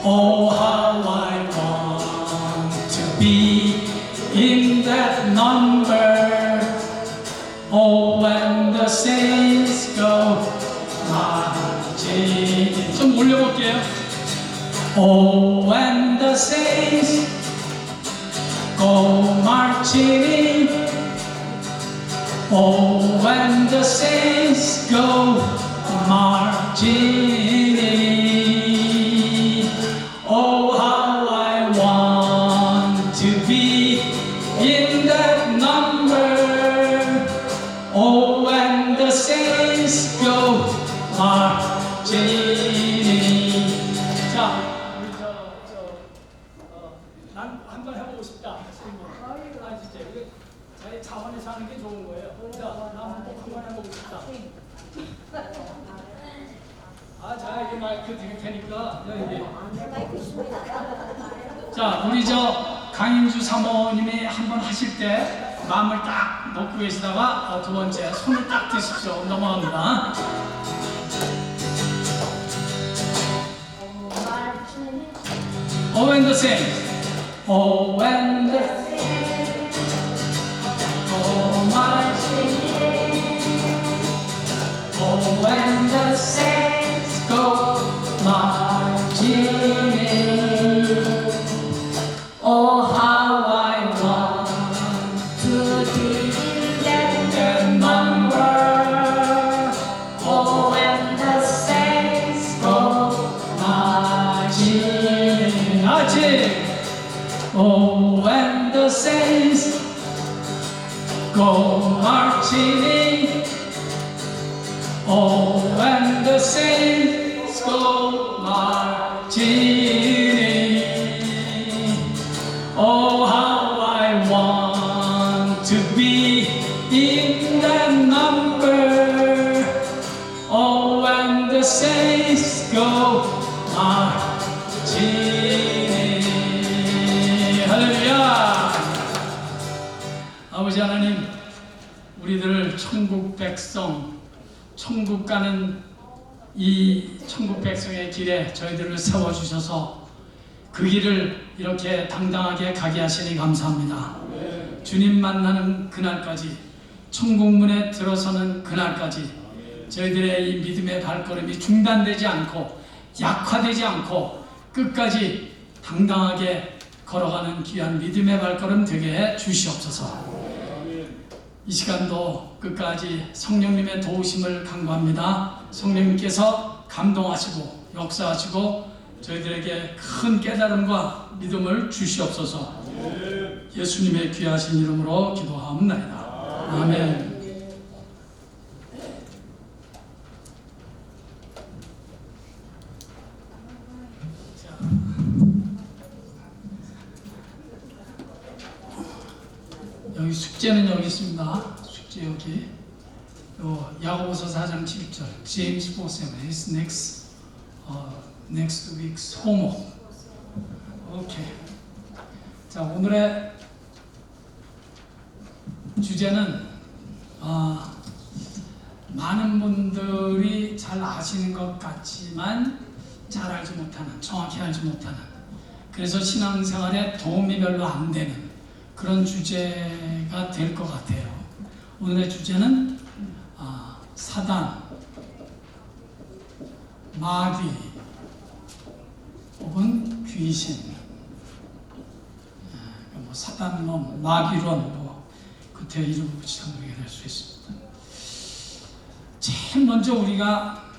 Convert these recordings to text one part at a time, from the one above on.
Oh, how I want to be in that number. Oh, when the saints go marching. 좀 올려볼게요. Oh, when the saints go marching. Oh, when the saints go marching in. Oh, how I want to be in that number. Oh, when the saints go marching in. 자, 우리 난 한번 해보고 싶다. 아, 진짜 이게 자기 자원에서 하는 게 좋은 거예요. 자, 난 꼭 한번 해보고 싶다. 아, 자, 이게 마이크 드릴 테니까 여기. 자, 우리 강인주 사모님이 한번 하실 때 마음을 딱 놓고 계시다가 두 번째 손을 딱 드십시오. 넘어갑니다. Oh, when the saints. Oh, when the saints go marching in. Oh, when the saints go marching in. Oh, how I want to be in that number. Oh, when the saints go marching in. Oh, when the saints go marching in. Oh, when the saints go marching in. Oh, how I want to be in that number. Oh, when the saints go marching in. 할렐루야. 아버지 하나님, 우리들을 천국 백성, 천국 가는 이 천국 백성의 길에 저희들을 세워주셔서 그 길을 이렇게 당당하게 가게 하시니 감사합니다. 주님 만나는 그날까지, 천국문에 들어서는 그날까지 저희들의 이 믿음의 발걸음이 중단되지 않고 약화되지 않고 끝까지 당당하게 걸어가는 귀한 믿음의 발걸음 되게 해 주시옵소서. 이 시간도 끝까지 성령님의 도우심을 간구합니다. 성령님께서 감동하시고 역사하시고 저희들에게 큰 깨달음과 믿음을 주시옵소서. 예수님의 귀하신 이름으로 기도하옵나이다. 아멘. 여기 숙제는 여기 있습니다. 숙제 여기. 야고보서 4장 7절. James 4:7 is next week's homework. 오케이. 자, 오늘의 주제는 많은 분들이 잘 아시는 것 같지만 잘 알지 못하는, 정확히 알지 못하는, 그래서 신앙생활에 도움이 별로 안 되는 그런 주제가 될 것 같아요. 오늘의 주제는 사단, 마귀 혹은 귀신, 사단론, 마귀론, 그때 이름을 붙이면 그렇게 될 수 있습니다. 제일 먼저 우리가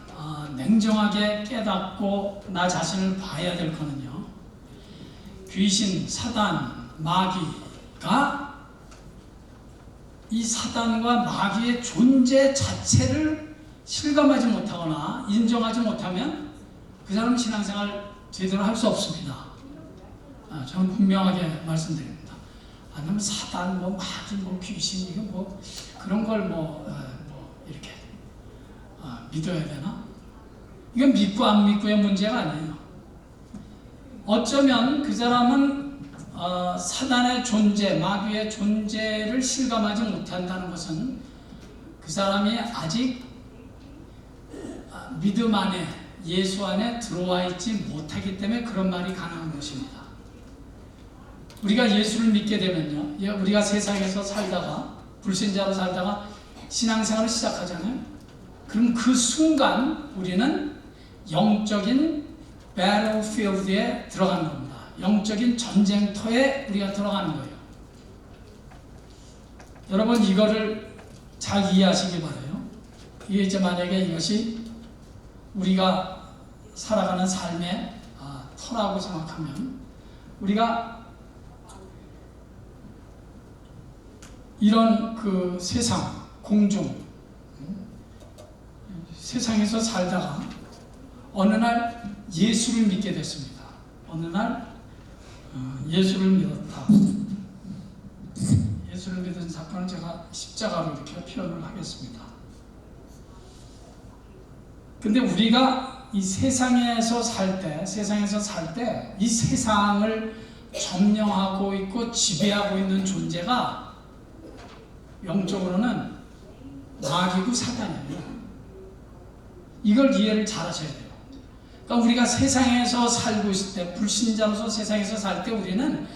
냉정하게 깨닫고 나 자신을 봐야 될 거는요, 귀신, 사단, 마귀가 이 사단과 마귀의 존재 자체를 실감하지 못하거나 인정하지 못하면 그 사람 신앙생활 제대로 할 수 없습니다. 저는 분명하게 말씀드립니다. 아니면 사단, 마귀, 귀신, 이거 그런 걸 이렇게 믿어야 되나? 이건 믿고 안 믿고의 문제가 아니에요. 어쩌면 그 사람은 사단의 존재, 마귀의 존재를 실감하지 못한다는 것은 그 사람이 아직 믿음 안에 예수 안에 들어와 있지 못하기 때문에 그런 말이 가능한 것입니다. 우리가 예수를 믿게 되면요, 우리가 세상에서 살다가 불신자로 살다가 신앙생활을 시작하잖아요. 그럼 그 순간 우리는 영적인 배틀필드에 들어가는 겁니다. 영적인 전쟁터에 우리가 들어가는 거예요. 여러분, 이거를 잘 이해하시기 바라요. 이게 이제 만약에 이것이 우리가 살아가는 삶의 터라고 생각하면, 우리가 이런 그 세상, 공중, 세상에서 살다가 어느 날 예수를 믿게 됐습니다. 어느 날 예수를 믿었다. 예수를 믿은 사건을 제가 십자가로 이렇게 표현을 하겠습니다. 근데 우리가 이 세상에서 살 때 이 세상을 점령하고 있고 지배하고 있는 존재가 영적으로는 마귀고 사단이에요. 이걸 이해를 잘 하셔야 돼요. 그러니까 우리가 세상에서 살고 있을 때, 불신자로서 세상에서 살 때 우리는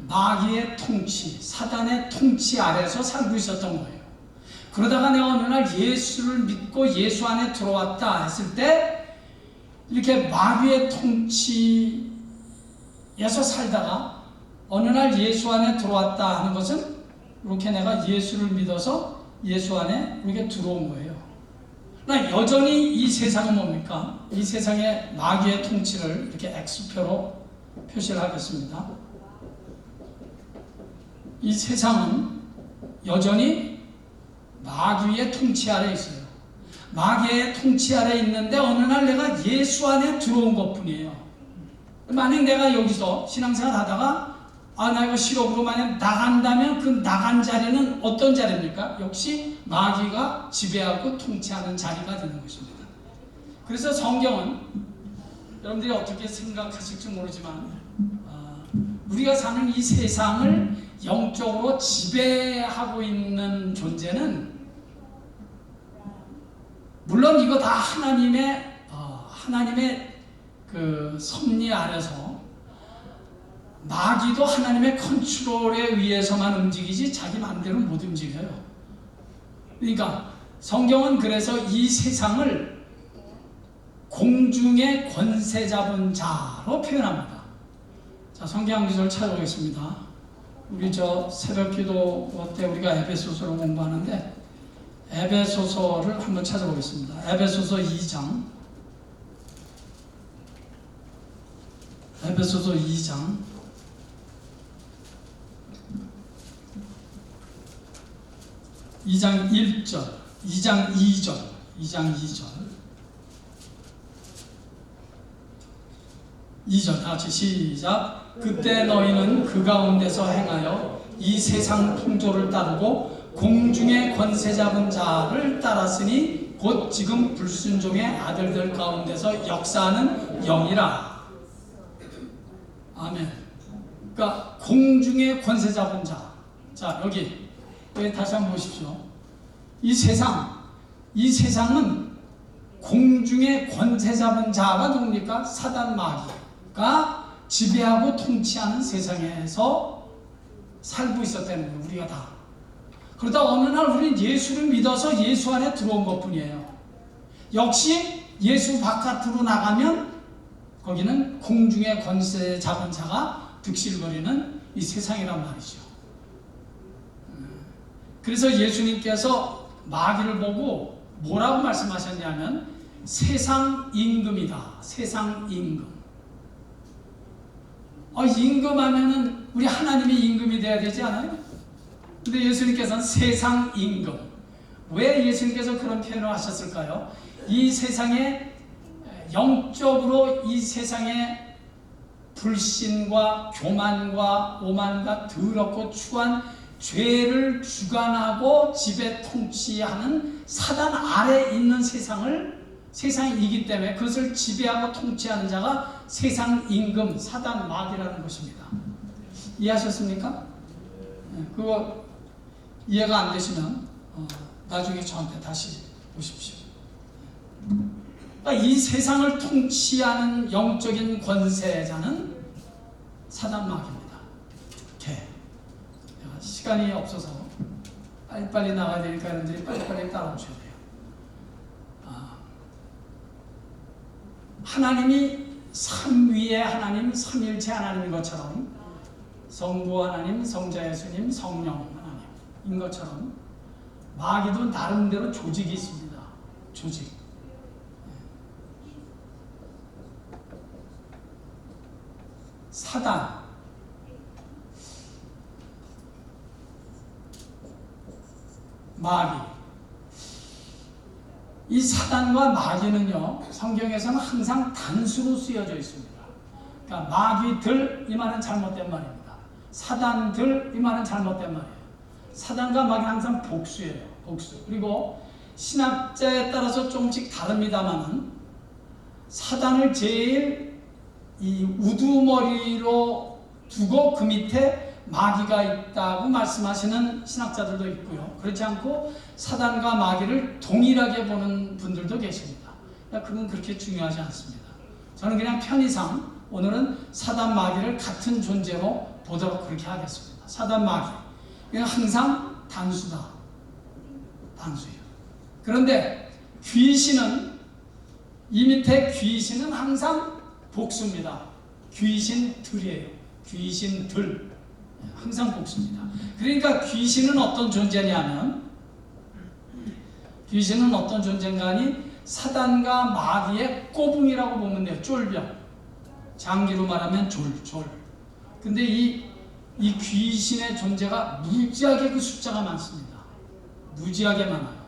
마귀의 통치, 사단의 통치 아래서 살고 있었던 거예요. 그러다가 내가 어느 날 예수를 믿고 예수 안에 들어왔다 했을 때, 이렇게 마귀의 통치에서 살다가 어느 날 예수 안에 들어왔다 하는 것은 이렇게 내가 예수를 믿어서 예수 안에 이렇게 들어온 거예요. 그러나 여전히 이 세상은 뭡니까? 이 세상의 마귀의 통치를 이렇게 X표로 표시를 하겠습니다. 이 세상은 여전히 마귀의 통치 아래 있어요. 마귀의 통치 아래 있는데 어느 날 내가 예수 안에 들어온 것 뿐이에요. 만약 내가 여기서 신앙생활 하다가 나 이거 실업으로 만약 나간다면 그 나간 자리는 어떤 자리입니까? 역시 마귀가 지배하고 통치하는 자리가 되는 것입니다. 그래서 성경은 여러분들이 어떻게 생각하실지 모르지만 우리가 사는 이 세상을 영적으로 지배하고 있는 존재는, 물론 이거 다 하나님의 그 섭리 아래서, 마귀도 하나님의 컨트롤에 의해서만 움직이지 자기 마음대로 못 움직여요. 그러니까 성경은 그래서 이 세상을 공중의 권세 잡은 자로 표현합니다. 자, 성경 한 구절 찾아보겠습니다. 우리 새벽 기도 때 우리가 에베소서를 공부하는데, 에베소서를 한번 찾아보겠습니다. 에베소서 2장. 에베소서 2장 2장 1절, 2장 2절, 2절 다 같이 시작. 그때 너희는 그 가운데서 행하여 이 세상 풍조를 따르고 공중의 권세 잡은 자를 따랐으니 곧 지금 불순종의 아들들 가운데서 역사하는 영이라. 아멘. 그러니까 공중의 권세 잡은 자. 자, 여기 다시 한번 보십시오. 이 세상은 공중의 권세 잡은 자가 누굽니까? 사단 마귀가 지배하고 통치하는 세상에서 살고 있었다는 거예요. 우리가 다. 그러다 어느 날 우리는 예수를 믿어서 예수 안에 들어온 것 뿐이에요. 역시 예수 바깥으로 나가면 거기는 공중의 권세 잡은 자가 득실거리는 이 세상이란 말이죠. 그래서 예수님께서 마귀를 보고 뭐라고 말씀하셨냐면 세상 임금이다. 세상 임금. 임금하면은 우리 하나님의 임금이 돼야 되지 않아요? 근데 예수님께서는 세상 임금. 왜 예수님께서 그런 표현을 하셨을까요? 이 세상에 영적으로 이 세상에 불신과 교만과 오만과 더럽고 추한 죄를 주관하고 지배 통치하는 사단 아래 있는 세상이기 때문에 그것을 지배하고 통치하는 자가 세상 임금, 사단 마귀라는 것입니다. 이해하셨습니까? 그거 이해가 안 되시면 나중에 저한테 다시 오십시오. 그러니까 이 세상을 통치하는 영적인 권세자는 사단 마귀입니다. 개. 시간이 없어서 빨리빨리 나가야 되니까 여러분들이 빨리빨리 따라오셔야 돼요. 하나님이 삼위의 하나님, 삼일체 하나님인 것처럼 성부 하나님, 성자 예수님, 성령 하나님인 것처럼 마귀도 나름대로 조직이 있습니다. 조직. 사단, 마귀. 이 사단과 마귀는요, 성경에서는 항상 단수로 쓰여져 있습니다. 그러니까 마귀들 이 말은 잘못된 말입니다. 사단들 이 말은 잘못된 말이에요. 사단과 마귀는 항상 복수예요. 복수. 그리고 신학자에 따라서 조금씩 다릅니다만은 사단을 제일 이 우두머리로 두고 그 밑에 마귀가 있다고 말씀하시는 신학자들도 있고요. 그렇지 않고 사단과 마귀를 동일하게 보는 분들도 계십니다. 그건 그렇게 중요하지 않습니다. 저는 그냥 편의상 오늘은 사단 마귀를 같은 존재로 보도록 그렇게 하겠습니다. 사단 마귀. 그냥 항상 단수다. 단수예요. 그런데 귀신은 이 밑에 귀신은 항상 복수입니다. 귀신들이에요. 귀신들. 항상 복수입니다. 그러니까 귀신은 어떤 존재냐면 귀신은 어떤 존재인가니 사단과 마귀의 꼬붕이라고 보면 돼요. 쫄병. 장기로 말하면 졸. 근데 이 귀신의 존재가 무지하게 그 숫자가 많습니다. 무지하게 많아요.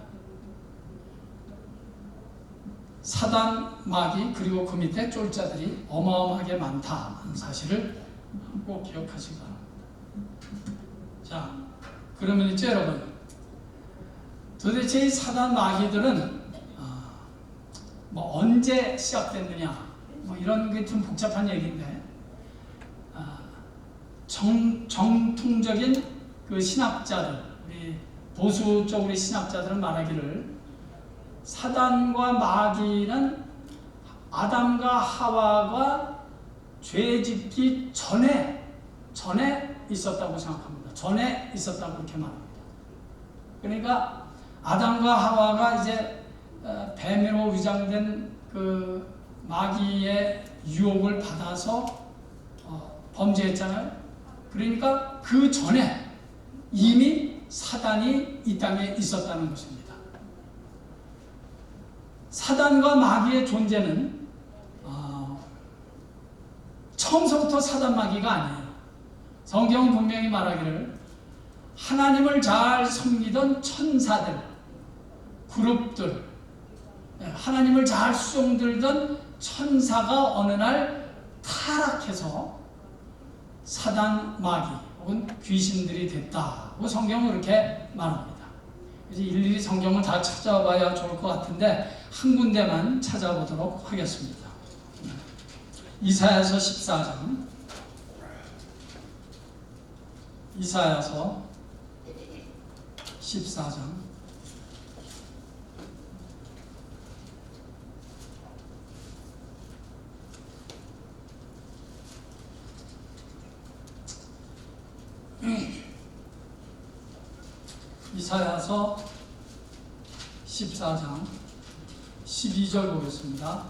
사단, 마귀 그리고 그 밑에 쫄자들이 어마어마하게 많다는 사실을 꼭 기억하시기 바랍니다. 자, 그러면 이제 여러분, 도대체 이 사단 마귀들은 뭐 언제 시작됐느냐, 뭐 이런 게 좀 복잡한 얘기인데, 정통적인 그 신학자들, 우리 보수 쪽 우리 신학자들은 말하기를 사단과 마귀는 아담과 하와가 죄 짓기 전에 있었다고 생각합니다. 전에 있었다고 그렇게 말합니다. 그러니까 아담과 하와가 이제 뱀으로 위장된 그 마귀의 유혹을 받아서 범죄했잖아요. 그러니까 그 전에 이미 사단이 이 땅에 있었다는 것입니다. 사단과 마귀의 존재는 처음서부터 사단 마귀가 아니에요. 성경은 분명히 말하기를 하나님을 잘 섬기던 천사들, 그룹들, 하나님을 잘 수종들던 천사가 어느 날 타락해서 사단 마귀 혹은 귀신들이 됐다고 성경은 그렇게 말합니다. 그래서 일일이 성경을 다 찾아봐야 좋을 것 같은데 한 군데만 찾아보도록 하겠습니다. 이사야서 14장. 이사야서 14장. 이사야서 14장 12절 보겠습니다.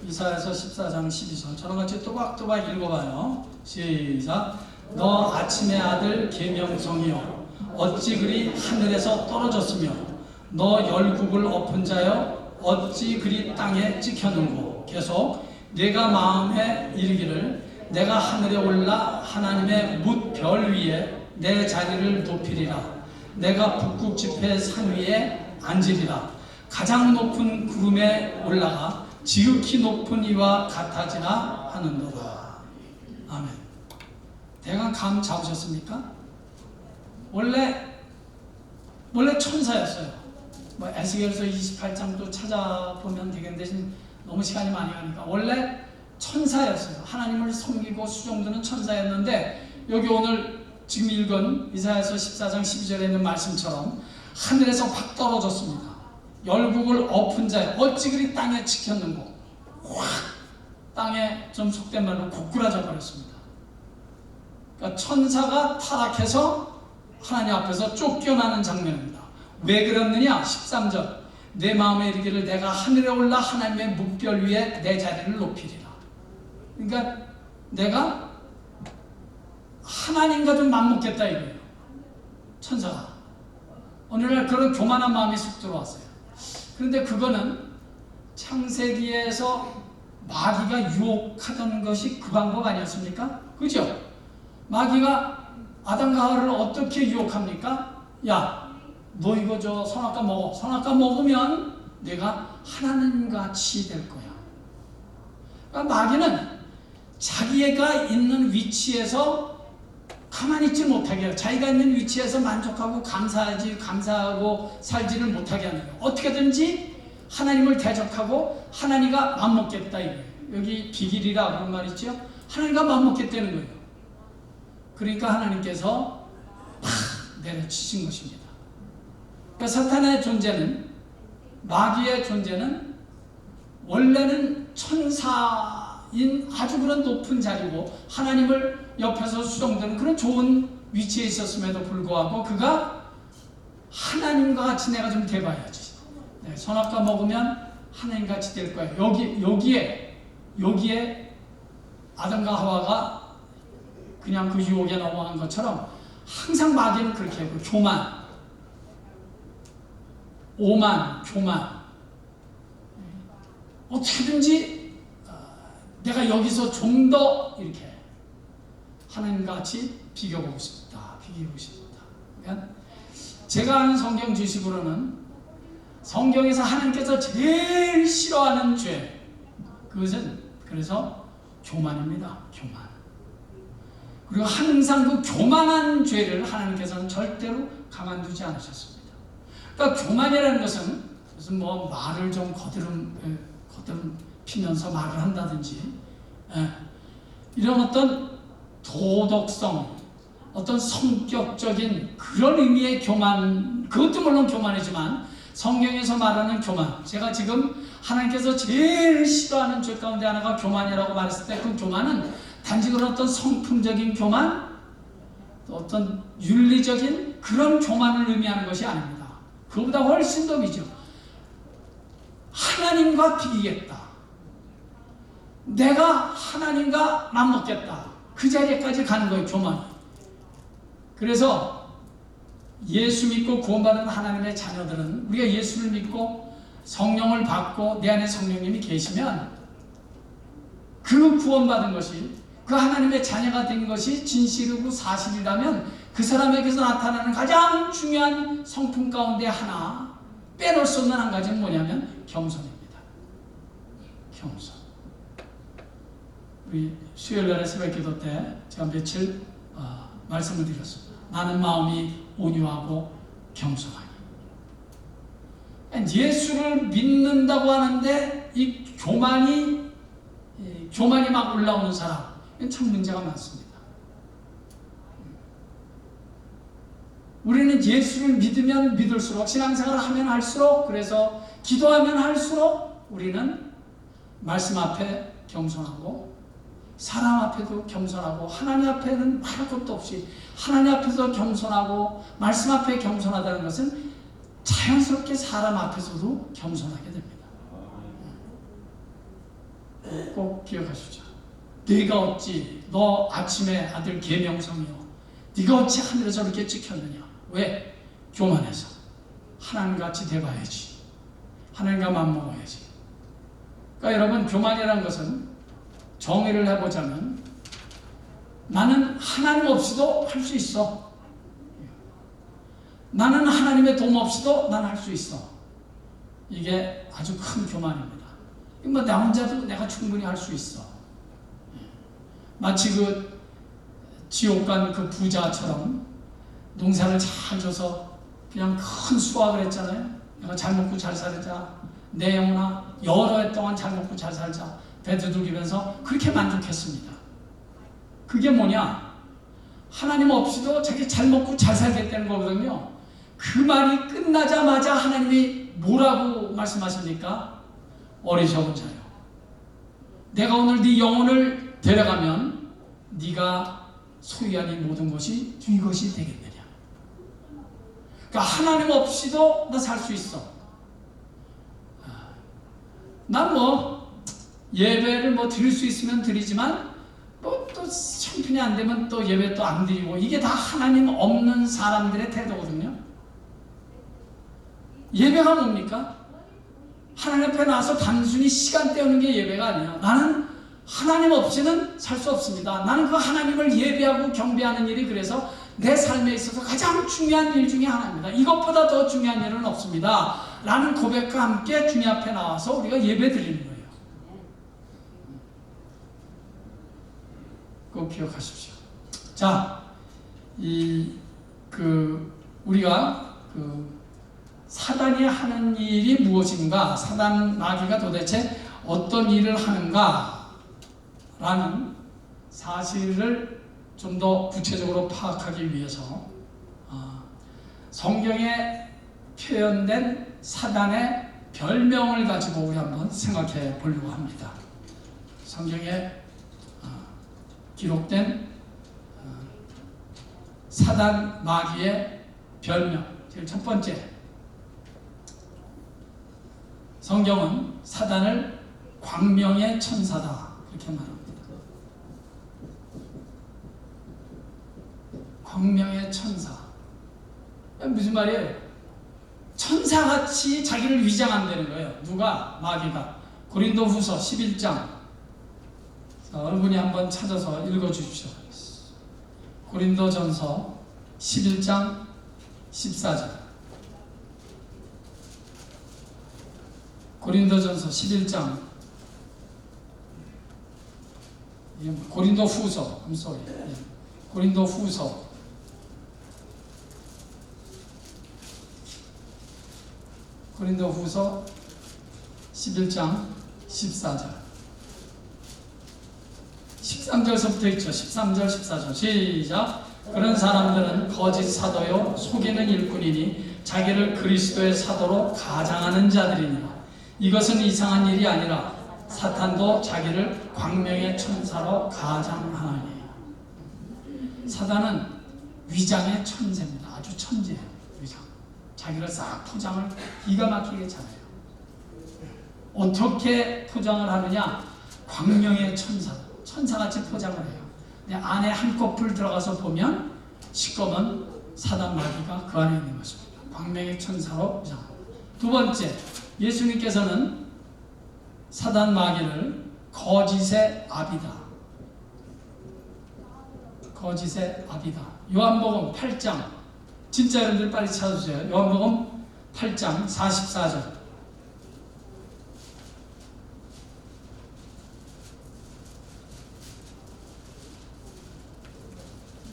이사야서 14장 12절. 저랑 같이 또박또박 읽어봐요. 시작. 너 아침의 아들 계명성이여 어찌 그리 하늘에서 떨어졌으며 너 열국을 엎은 자여 어찌 그리 땅에 찍혔는고. 계속. 내가 마음에 이르기를 내가 하늘에 올라 하나님의 뭇별 위에 내 자리를 높이리라. 내가 북극 지폐 산 위에 앉으리라. 가장 높은 구름에 올라가 지극히 높은 이와 같아지나 하는도다. 아멘. 대강 감 잡으셨습니까? 원래 천사였어요. 뭐 에스겔서 28장도 찾아보면 되겠는데 지금 너무 시간이 많이 가니까 원래 천사였어요. 하나님을 섬기고 수종드는 천사였는데 여기 오늘 지금 읽은 이사야서 14장 12절에 있는 말씀처럼 하늘에서 확 떨어졌습니다. 열국을 엎은 자에 어찌 그리 땅에 지켰는고 확 땅에 좀 속된 말로 고꾸라져 버렸습니다. 그러니까 천사가 타락해서 하나님 앞에서 쫓겨나는 장면입니다. 왜 그랬느냐? 13절 내 마음에 이르기를 내가 하늘에 올라 하나님의 묵별 위에 내 자리를 높이리라. 그러니까 내가 하나님과 좀 맞먹겠다 이거예요. 천사가 오늘날 그런 교만한 마음이 쑥 들어왔어요. 그런데 그거는 창세기에서 마귀가 유혹하던 것이 그 방법 아니었습니까? 그죠? 마귀가 아담과 하와를 어떻게 유혹합니까? 야, 너 이거 저 선악과 먹어. 선악과 먹으면 내가 하나님같이 될 거야. 그러니까 마귀는 자기가 있는 위치에서 가만히 있지 못하게 해요. 자기가 있는 위치에서 만족하고 감사하고 살지를 못하게 하는 거예요. 어떻게든지 하나님을 대적하고 하나님과 맞먹겠다 이거예요. 여기 비길이라 그런 말 있죠? 하나님과 맞먹겠다는 거예요. 그러니까 하나님께서 팍 내려치신 것입니다. 그러니까 사탄의 존재는, 마귀의 존재는 원래는 천사인 아주 그런 높은 자리고 하나님을 옆에서 수종되는 그런 좋은 위치에 있었음에도 불구하고 그가 하나님과 같이 내가 좀 돼봐야지. 네, 선악과 먹으면 하나님같이 될 거야. 여기에 아담과 하와가 그냥 그 유혹에 넘어간 것처럼 항상 마귀는 그렇게 하고 교만, 오만, 교만, 어떻게든지 내가 여기서 좀 더 이렇게 하나님과 같이 비교하고 싶다. 그러니까 제가 아는 성경 지식으로는 성경에서 하나님께서 제일 싫어하는 죄, 그것은 그래서 교만입니다. 교만. 그리고 항상 그 교만한 죄를 하나님께서는 절대로 가만두지 않으셨습니다. 그러니까 교만이라는 것은 무슨 뭐 말을 좀 거듭피면서 말을 한다든지, 이런 어떤 도덕성, 어떤 성격적인 그런 의미의 교만, 그것도 물론 교만이지만 성경에서 말하는 교만, 제가 지금 하나님께서 제일 싫어하는 죄 가운데 하나가 교만이라고 말했을 때 그 교만은 단지 그런 어떤 성품적인 교만, 어떤 윤리적인 그런 교만을 의미하는 것이 아닙니다. 그보다 훨씬 더 미죠. 하나님과 비기겠다. 내가 하나님과 맞먹겠다. 그 자리에까지 가는 거예요, 교만이. 그래서 예수 믿고 구원받은 하나님의 자녀들은, 우리가 예수를 믿고 성령을 받고 내 안에 성령님이 계시면 그 구원받은 것이, 그 하나님의 자녀가 된 것이 진실이고 사실이라면 그 사람에게서 나타나는 가장 중요한 성품 가운데 하나, 빼놓을 수 없는 한 가지는 뭐냐면 겸손입니다. 겸손. 우리 수요일날의 새벽기도 때 제가 며칠 말씀을 드렸습니다. 나는 마음이 온유하고 겸손하니. 예수를 믿는다고 하는데 이 교만이 막 올라오는 사람, 참 문제가 많습니다. 우리는 예수를 믿으면 믿을수록, 신앙생활을 하면 할수록, 그래서 기도하면 할수록 우리는 말씀 앞에 겸손하고 사람 앞에도 겸손하고 하나님 앞에는 말할 것도 없이 하나님 앞에서 겸손하고 말씀 앞에 겸손하다는 것은 자연스럽게 사람 앞에서도 겸손하게 됩니다. 꼭 기억하시죠. 네가 어찌 너 아침에 아들 계명성이요 네가 어찌 하늘에서 이렇게 찍혔느냐. 왜? 교만해서. 하나님같이 돼봐야지. 하나님과 맞먹어야지. 그러니까 여러분, 교만이라는 것은 정의를 해보자면 나는 하나님 없이도 할 수 있어. 나는 하나님의 도움 없이도 난 할 수 있어. 이게 아주 큰 교만입니다. 뭐 나 혼자도 내가 충분히 할 수 있어. 마치 그 지옥 간 그 부자처럼 농사를 잘 져서 그냥 큰 수확을 했잖아요. 내가 잘 먹고 잘 살자. 내 영혼아 여러 해 동안 잘 먹고 잘 살자. 배 두들기면서 그렇게 만족했습니다. 그게 뭐냐? 하나님 없이도 자기 잘 먹고 잘 살겠다는 거거든요. 그 말이 끝나자마자 하나님이 뭐라고 말씀하십니까? 어리석은 자요, 내가 오늘 네 영혼을 데려가면 네가 소유한 이 모든 것이 네 것이 되겠느냐. 그러니까 하나님 없이도 나 살 수 있어. 난 예배를 드릴 수 있으면 드리지만 또 형편이 안 되면 또 예배 또 안 드리고, 이게 다 하나님 없는 사람들의 태도거든요. 예배가 뭡니까? 하나님 앞에 나와서 단순히 시간 때우는 게 예배가 아니야. 나는 하나님 없이는 살 수 없습니다. 나는 그 하나님을 예배하고 경배하는 일이 그래서 내 삶에 있어서 가장 중요한 일 중에 하나입니다. 이것보다 더 중요한 일은 없습니다 라는 고백과 함께 주님 앞에 나와서 우리가 예배 드리는 거예요. 꼭 기억하십시오. 자, 우리가 사단이 하는 일이 무엇인가, 사단 마귀가 도대체 어떤 일을 하는가 라는 사실을 좀 더 구체적으로 파악하기 위해서 성경에 표현된 사단의 별명을 가지고 우리 한번 생각해 보려고 합니다. 성경에 기록된 사단 마귀의 별명, 제일 첫 번째, 성경은 사단을 광명의 천사다 이렇게 말합니다. 광명의 천사. 무슨 말이에요? 천사같이 자기를 위장한다는 거예요. 누가? 마귀가. 고린도후서 11장. 자, 여러분이 한번 찾아서 읽어주십시오. 고린도전서 11장 14절. 고린도전서 11장. 고린도후서. 고린도후서. 고린도후서 11장 14절. 13절서부터 있죠. 13절 14절 시작. 그런 사람들은 거짓 사도요 속이는 일꾼이니 자기를 그리스도의 사도로 가장하는 자들이니라. 이것은 이상한 일이 아니라 사탄도 자기를 광명의 천사로 가장하나니. 사단은 위장의 천재입니다. 아주 천재예요. 위장. 자기를 싹 포장을 기가 막히게 잘해요. 어떻게 포장을 하느냐? 광명의 천사, 천사같이 포장을 해요. 근데 안에 한꺼풀 들어가서 보면 시꺼먼 사단 마귀가 그 안에 있는 것입니다. 광명의 천사로 포장합니다. 두 번째, 예수님께서는 사단 마귀를 거짓의 아비다. 거짓의 아비다. 요한복음 8장. 진짜 여러분들 빨리 찾아주세요. 요한복음 8장 44절.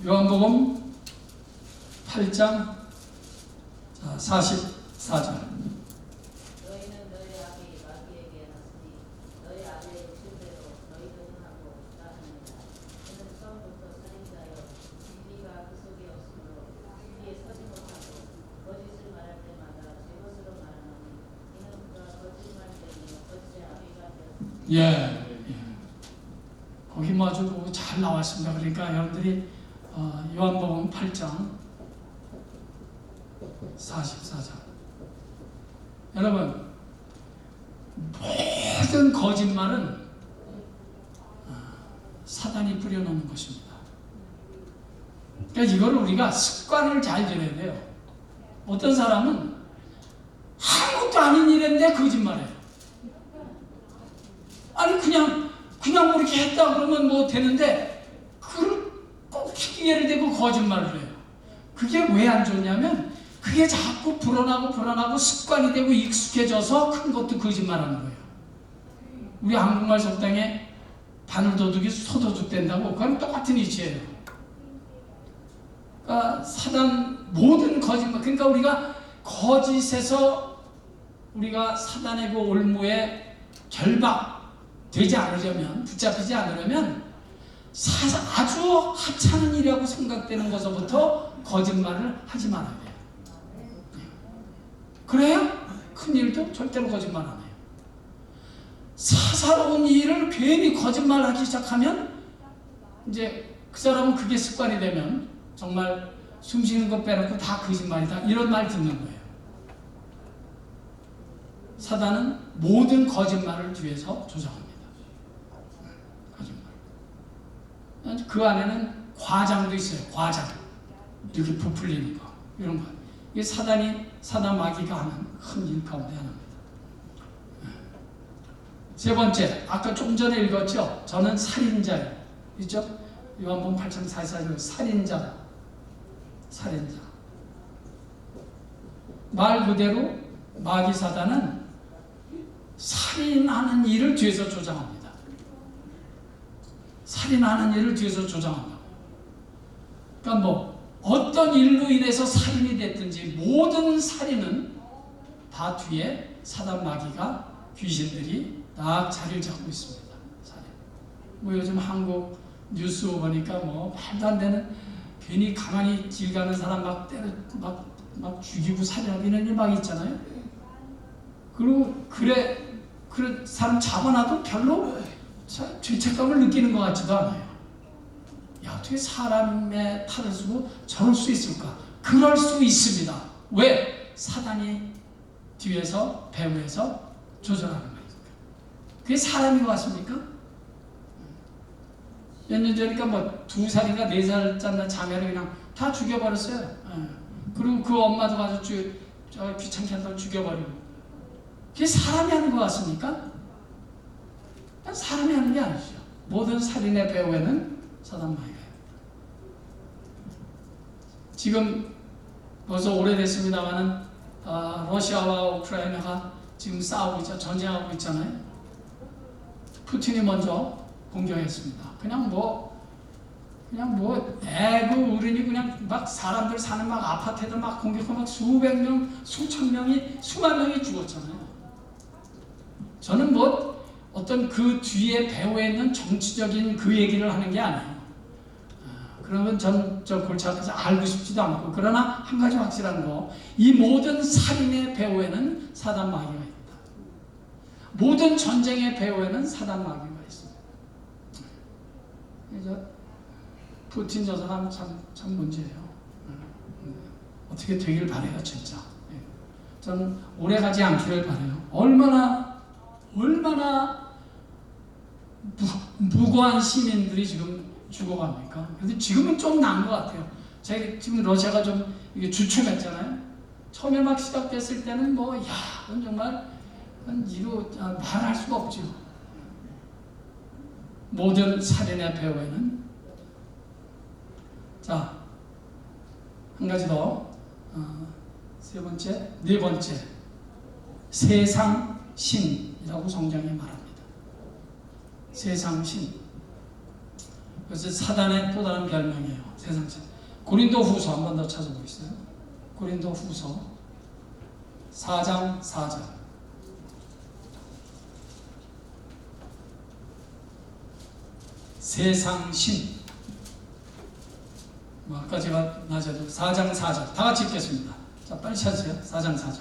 요한복음 8장 44절. 예. 거기 아주 잘 나왔습니다. 그러니까 여러분들이 요한복음 8장 44절. 여러분, 모든 거짓말은 사단이 뿌려놓는 것입니다. 그러니까 이걸 우리가 습관을 잘 들여야 돼요. 어떤 사람은 아무것도 아닌 일인데 거짓말해요. 아니 그냥 뭐 이렇게 했다 그러면 되는데 그걸 꼭 기계를 대고 거짓말을 해요. 그게 왜 안 좋냐면 그게 자꾸 불어나고 습관이 되고 익숙해져서 큰 것도 거짓말하는 거예요. 우리 한국말 속담에 바늘도둑이 소도둑 된다고, 그건 똑같은 이치예요. 그러니까 사단 모든 거짓말, 그러니까 우리가 거짓에서 우리가 사단의 그 올무에 결박되지 않으려면, 붙잡히지 않으려면 아주 하찮은 일이라고 생각되는 것부터 거짓말을 하지 말아야 돼요. 그래요? 큰 일도 절대로 거짓말 안 해요. 사사로운 일을 괜히 거짓말하기 시작하면 이제 그 사람은 그게 습관이 되면 정말 숨 쉬는 거 빼놓고 다 거짓말이다 이런 말 듣는 거예요. 사단은 모든 거짓말을 뒤에서 조장합니다. 거짓말. 그 안에는 과장도 있어요. 과장. 이렇게 부풀리는 거. 이런 거. 이게 사단 마귀가 하는 큰 일 가운데 하나입니다. 세 번째, 아까 조금 전에 읽었죠? 저는 살인자예요. 있죠? 요한복음 8장 44절 살인자. 말 그대로 마귀 사단은 살인하는 일을 뒤에서 조장합니다. 살인하는 일을 뒤에서 조장한다. 그러니까 뭐 어떤 일로 인해서 살인이 됐든지 모든 살인은 다 뒤에 사단 마귀가 귀신들이 딱 자리를 잡고 있습니다. 살인. 뭐 요즘 한국 뉴스 보니까 뭐 말도 안 되는 괜히 가만히 길 가는 사람 막 때려 막 죽이고 살인하고 이런 일 막 있잖아요. 그리고 그래 사람 잡아놔도 별로 죄책감을 느끼는 것 같지도 않아요. 야, 어떻게 사람의 탈을 쓰고 저럴 수 있을까? 그럴 수 있습니다. 왜? 사단이 뒤에서 배후에서 조절하는 거니까. 그게 사람인 것 같습니까? 몇 년 전이니까 뭐 2살인가 4살짜리 자매를 그냥 다 죽여버렸어요. 그리고 그 엄마도 가서 귀찮게 한다고 죽여버리고. 그게 사람이 하는 것 같습니까? 사람이 하는 게 아니죠. 모든 살인의 배후에는 사단 마귀가. 지금 벌써 오래됐습니다만은 러시아와 우크라이나가 지금 싸우고 있죠. 전쟁하고 있잖아요. 푸틴이 먼저 공격했습니다. 그냥 뭐 애고 어른이 그냥 막 사람들 사는 막 아파트들 막 공격하고 막 수백 명, 수천 명이, 수만 명이 죽었잖아요. 저는 뭐 어떤 그 뒤에 배후에 있는 정치적인 그 얘기를 하는 게 아니에요. 그러면 전 저 골치 아파서 알고 싶지도 않고. 그러나 한 가지 확실한 거, 이 모든 살인의 배후에는 사단 마귀가 있다. 모든 전쟁의 배후에는 사단 마귀가 있습니다. 그래서 푸틴 저 사람 참 문제예요. 어떻게 되길 바래요, 진짜. 저는 오래가지 않기를 바래요. 얼마나 무고한 시민들이 지금 죽어갑니까? 근데 지금은 좀 나은 것 같아요. 제가 지금 러시아가 좀 이게 주춤했잖아요. 처음에 막 시작됐을 때는 그건 정말 이로 말할 수가 없죠. 모든 살인의 배후에는. 자, 한 가지 더. 네 번째, 세상 신이라고 성경이 말합니다. 세상 신. 그래서 사단의 또 다른 별명이에요. 세상 신. 고린도 후서 한 번 더 찾아보겠어요. 고린도 후서 4장 4절. 세상 신. 아까 제가 낮에도 4장 4절 다 같이 읽겠습니다. 자, 빨리 찾으세요. 4장 4절.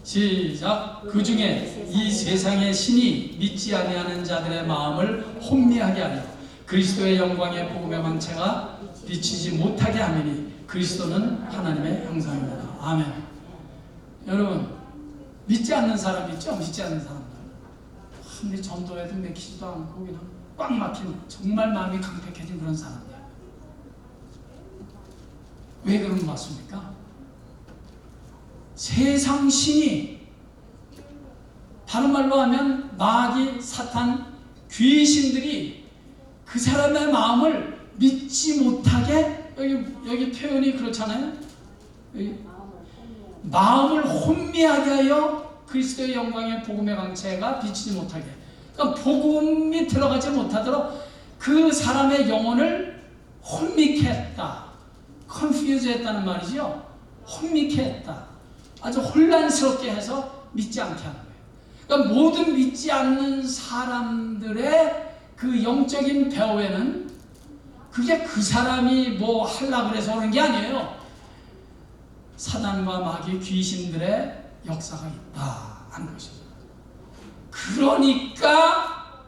시작. 그 중에 이 세상의 신이 믿지 아니하는 자들의 마음을 혼미하게 하려 그리스도의 영광의 복음의 광채가 비치지 못하게 하느니 그리스도는 하나님의 형상입니다. 아멘. 여러분, 믿지 않는 사람 있죠? 믿지 않는 사람들. 아무리 전도해도 맥히지도 않고 그냥 꽉 막힌, 정말 마음이 강팍해진 그런 사람들. 왜 그런 것 같습니까? 세상 신이, 다른 말로 하면 마귀, 사탄, 귀신들이 그 사람의 마음을 믿지 못하게, 여기 표현이 그렇잖아요. 여기 마음을 혼미하게 하여 그리스도의 영광의 복음의 광채가 비치지 못하게. 그러니까 복음이 들어가지 못하도록 그 사람의 영혼을 혼미케 했다. confuse 했다는 말이죠. 혼미케 했다. 아주 혼란스럽게 해서 믿지 않게 하는 거예요. 그러니까 모든 믿지 않는 사람들의 그 영적인 배후에는 그게 그 사람이 뭐 하려고 그래서 오는 게 아니에요. 사단과 마귀 귀신들의 역사가 있다 하는 것입니다. 그러니까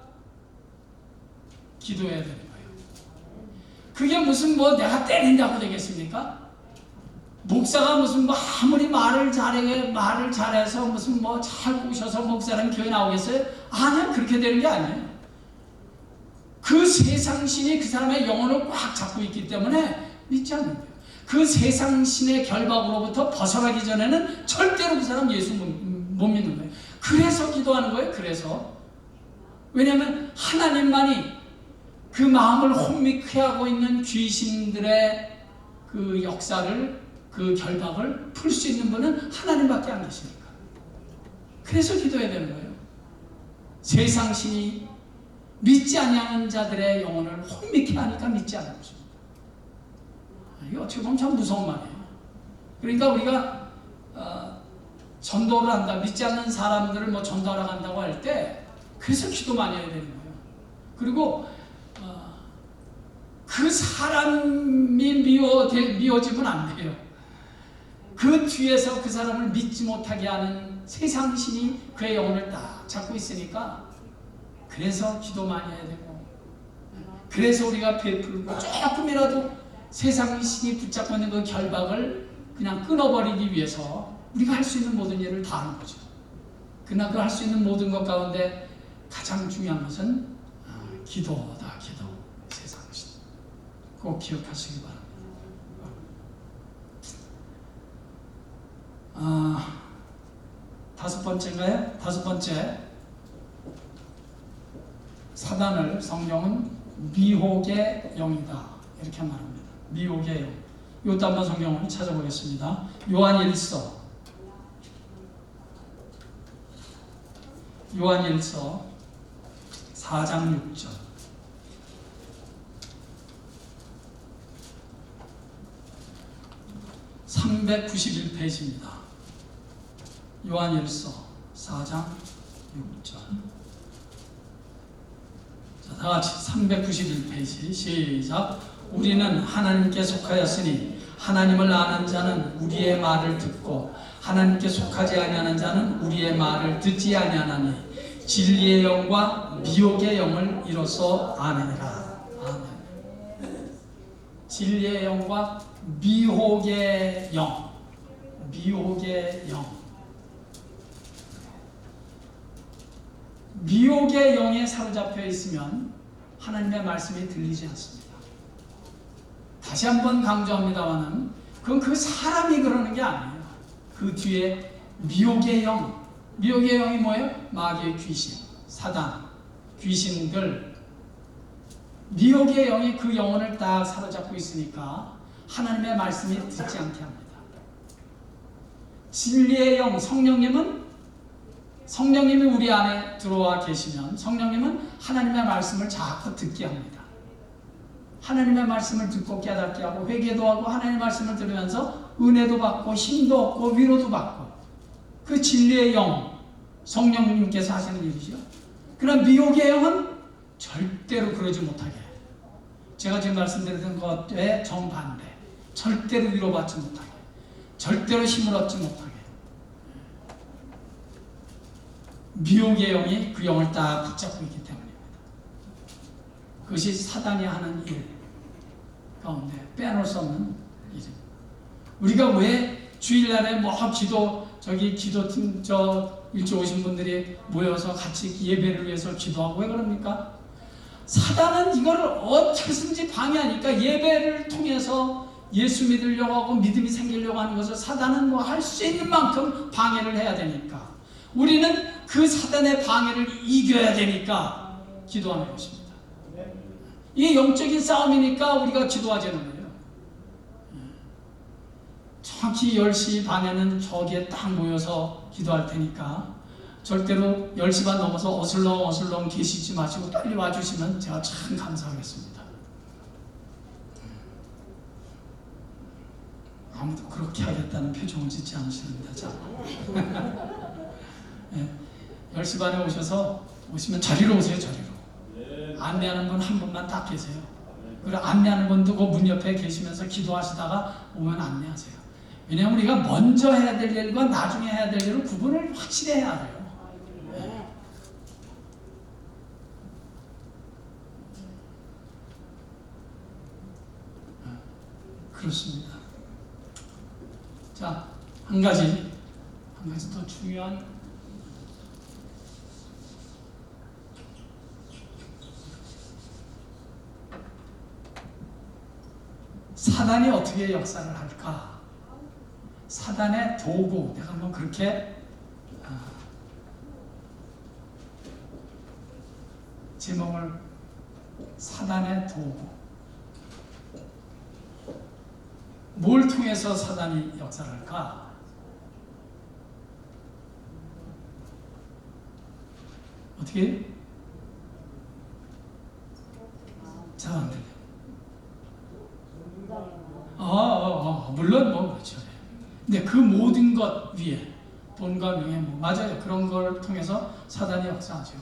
기도해야 되는 거예요. 그게 무슨 뭐 내가 때린다고 되겠습니까? 목사가 무슨 뭐 아무리 말을 잘해서 무슨 뭐 잘 꼬셔서 목사는 교회 나오겠어요? 아니요, 그렇게 되는 게 아니에요. 그 세상신이 그 사람의 영혼을 꽉 잡고 있기 때문에 믿지 않는 거예요. 그 세상신의 결박으로부터 벗어나기 전에는 절대로 그 사람 예수 못 믿는 거예요. 그래서 기도하는 거예요. 그래서 왜냐하면 하나님만이 그 마음을 혼미케 하고 있는 귀신들의 그 역사를, 그 결박을 풀 수 있는 분은 하나님밖에 안 계시니까. 그래서 기도해야 되는 거예요. 세상신이 믿지 아니하는 자들의 영혼을 혼미케 하니까 믿지 않는 것입니다. 이게 어떻게 보면 참 무서운 말이에요. 그러니까 우리가 전도를 한다, 믿지 않는 사람들을 뭐 전도하러 간다고 할 때 그래서 기도 많이 해야 되는 거예요. 그리고 그 사람이 미워지면 안 돼요. 그 뒤에서 그 사람을 믿지 못하게 하는 세상신이 그의 영혼을 딱 잡고 있으니까 그래서 기도 많이 해야 되고, 그래서 우리가 베풀고 조금이라도 세상신이 붙잡고 있는 그 결박을 그냥 끊어버리기 위해서 우리가 할 수 있는 모든 일을 다 하는 거죠. 그러나 그 할 수 있는 모든 것 가운데 가장 중요한 것은 기도다. 기도. 세상신 꼭 기억하시기 바랍니다. 다섯 번째인가요? 다섯 번째, 사단을 성경은 미혹의 영이다 이렇게 말합니다. 미혹의 영. 이것도 한번 성경을 찾아보겠습니다. 요한일서 4장 6절. (391페이지입니다) 요한일서 4장 6절. 자, 다같이 391페이지 시작. 우리는 하나님께 속하였으니 하나님을 아는 자는 우리의 말을 듣고 하나님께 속하지 아니하는 자는 우리의 말을 듣지 아니하나니 진리의 영과 미혹의 영을 이로써 아느니라. 아멘. 진리의 영과 미혹의 영. 미혹의 영. 미혹의 영에 사로잡혀 있으면 하나님의 말씀이 들리지 않습니다. 다시 한번 강조합니다만은 그건 그 사람이 그러는 게 아니에요. 그 뒤에 미혹의 영. 미혹의 영이 뭐예요? 마귀의 귀신, 사단, 귀신들. 미혹의 영이 그 영혼을 딱 사로잡고 있으니까 하나님의 말씀이 듣지 않게 합니다. 진리의 영, 성령님이 우리 안에 들어와 계시면 성령님은 하나님의 말씀을 자꾸 듣게 합니다. 하나님의 말씀을 듣고 깨닫게 하고 회개도 하고 하나님의 말씀을 들으면서 은혜도 받고 힘도 얻고 위로도 받고, 그 진리의 영, 성령님께서 하시는 일이죠. 그러나 미혹의 영은 절대로 그러지 못하게 해요. 제가 지금 말씀드렸던 것에 정반대. 절대로 위로받지 못하게, 절대로 힘을 얻지 못하게. 미혹의 영이 그 영을 딱 붙잡고 있기 때문입니다. 그것이 사단이 하는 일 가운데 빼놓을 수 없는 일입니다. 우리가 왜 주일날에 뭐 기도팀 일찍 오신 분들이 모여서 같이 예배를 위해서 기도하고 왜 그럽니까? 사단은 이거를 어떻게든지 방해하니까 예배를 통해서 예수 믿으려고 하고 믿음이 생기려고 하는 것을 사단은 뭐 할 수 있는 만큼 방해를 해야 되니까, 우리는 그 사단의 방해를 이겨야 되니까 기도하는 것입니다. 이게 영적인 싸움이니까 우리가 기도하자는 거예요. 정확히 10시 반에는 저기에 딱 모여서 기도할 테니까 절대로 10시 반 넘어서 어슬렁 계시지 마시고 빨리 와주시면 제가 참 감사하겠습니다. 아무도 그렇게 하겠다는 표정을 짓지 않으시는데 자. 네, 10시 반에 오시면 자리로 오세요. 자리로. 안내하는 분 한 분만 딱 계세요. 그리고 안내하는 분도 그 문 옆에 계시면서 기도하시다가 오면 안내하세요. 왜냐하면 우리가 먼저 해야 될 일과 나중에 해야 될 일을 구분을 확실히 해야 돼요. 네. 그렇습니다. 자, 한 가지 더 중요한 사단이 어떻게 역사를 할까? 사단의 도구, 내가 한번 그렇게 제목을 사단의 도구. 뭘 통해서 사단이 역사를 할까? 어떻게? 잘 안 들려요. 물론 뭐 그렇죠. 근데 그 모든 것 위에 돈과 명예, 맞아요. 그런 걸 통해서 사단이 역사하죠.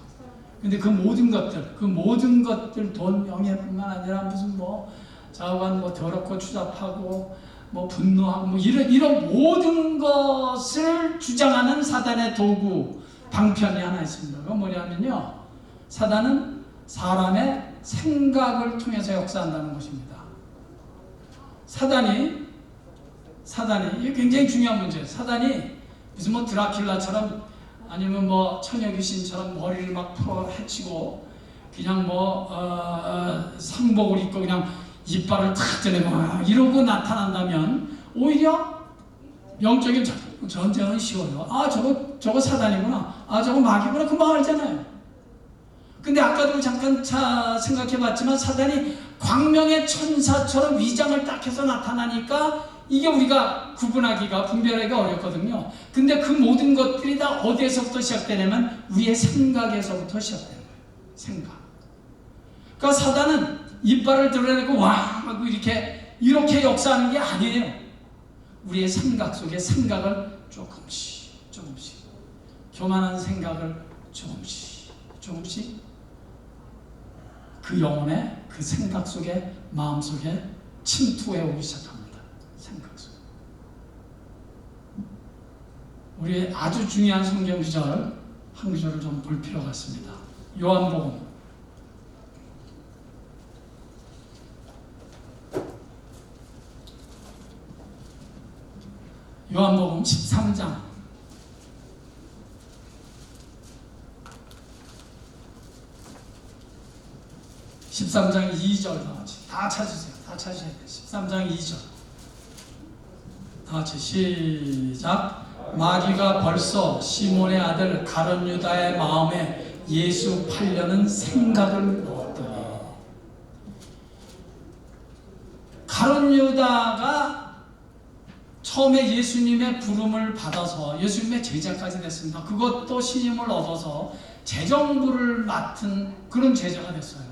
근데 그 모든 것들 돈, 명예뿐만 아니라 무슨 뭐 좌우간 뭐 더럽고 추잡하고 뭐 분노하고 뭐 이런 모든 것을 주장하는 사단의 도구 방편이 하나 있습니다. 그건 뭐냐면요, 사단은 사람의 생각을 통해서 역사한다는 것입니다. 사단이 이게 굉장히 중요한 문제예요. 사단이 무슨 뭐 드라큘라처럼 아니면 뭐 처녀 귀신처럼 머리를 막 풀어 헤치고 그냥 뭐 상복을 입고 그냥 이빨을 탁 떼내고 이러고 나타난다면 오히려 영적인 전쟁은 쉬워요. 저거 사단이구나. 저거 마귀구나. 금방 알잖아요. 근데 아까도 잠깐 생각해봤지만 사단이 광명의 천사처럼 위장을 딱 해서 나타나니까 이게 우리가 구분하기가 분별하기가 어렵거든요. 근데 그 모든 것들이 다 어디에서부터 시작되냐면 우리의 생각에서부터 시작되는 거예요. 생각. 그러니까 사단은 이빨을 드러내고 와 하고 이렇게 역사하는 게 아니에요. 우리의 생각 속에 생각을 조금씩 교만한 생각을 조금씩 그 영혼의 그 생각 속에 마음 속에 침투해 오기 시작합니다. 생각 속에. 우리 아주 중요한 성경 구절 한 구절을 좀 볼 필요가 있습니다. 요한복음 13장 13장 2절 다 찾으세요. 다 찾으셔야 돼요. 13장 2절 다 같이 시작. 마귀가 벌써 시몬의 아들 가룟 유다의 마음에 예수 팔려는 생각을 넣었더니. 가룟 유다가 처음에 예수님의 부름을 받아서 예수님의 제자까지 됐습니다. 그것도 신임을 얻어서 재정부를 맡은 그런 제자가 됐어요.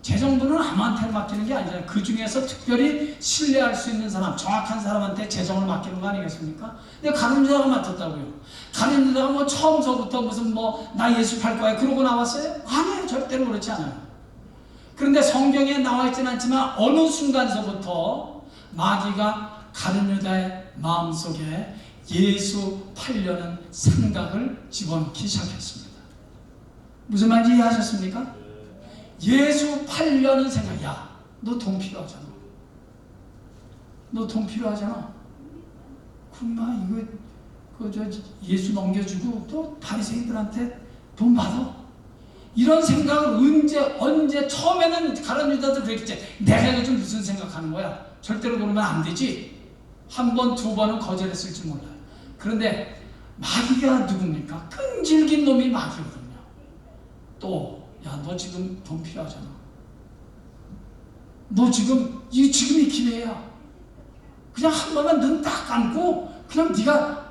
재정부는 아무한테 맡기는 게 아니잖아요. 그 중에서 특별히 신뢰할 수 있는 사람, 정확한 사람한테 재정을 맡기는 거 아니겠습니까? 근데 가룟 유다가 맡았다고요. 가룟 유다가 뭐 처음서부터 무슨 나 예수 팔 거야 그러고 나왔어요? 아니에요. 절대로 그렇지 않아요. 그런데 성경에 나와 있지는 않지만 어느 순간서부터 마귀가 가룟 유다의 마음속에 예수 팔려는 생각을 집어넣기 시작했습니다. 무슨 말인지 이해하셨습니까? 예수 팔려는 생각. 야, 너 돈 필요하잖아. 그럼 예수 넘겨주고 또 바리새인들한테 돈 받아. 이런 생각을 언제 처음에는 가룟 유다도 그랬겠지. 내가 요즘 무슨 생각하는 거야? 절대로 그러면 안 되지. 한 번, 두 번은 거절했을지 몰라요. 그런데 마귀가 누굽니까? 끈질긴 놈이 마귀거든요. 또 야, 너 지금 돈 필요하잖아. 너 지금 이 기회야. 그냥 한 번만 눈 딱 감고 그냥 네가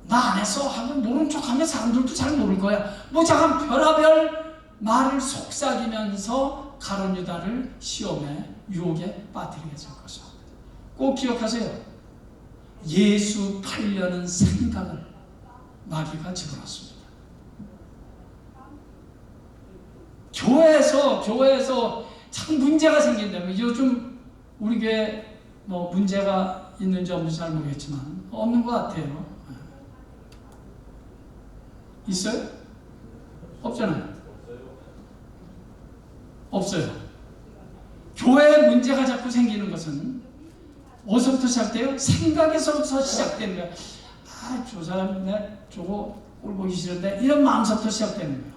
나 안 했어 하고 모른 척하면 사람들도 잘 모를 거야. 잠깐 별의별 말을 속삭이면서 가룟 유다를 시험에 유혹에 빠뜨리게 될 것이다. 꼭 기억하세요. 예수 팔려는 생각을 마귀가 집어넣습니다. 교회에서 참 문제가 생긴다면 요즘 우리 교회 문제가 있는지 없는지 잘 모르겠지만 없는 것 같아요. 있어요? 없잖아요. 없어요. 교회에 문제가 자꾸 생기는 것은 어디서부터 시작돼요? 생각에서부터 시작되는 거예요. 저 사람 저거 꼴 보기 싫은데 이런 마음서부터 시작되는 거예요.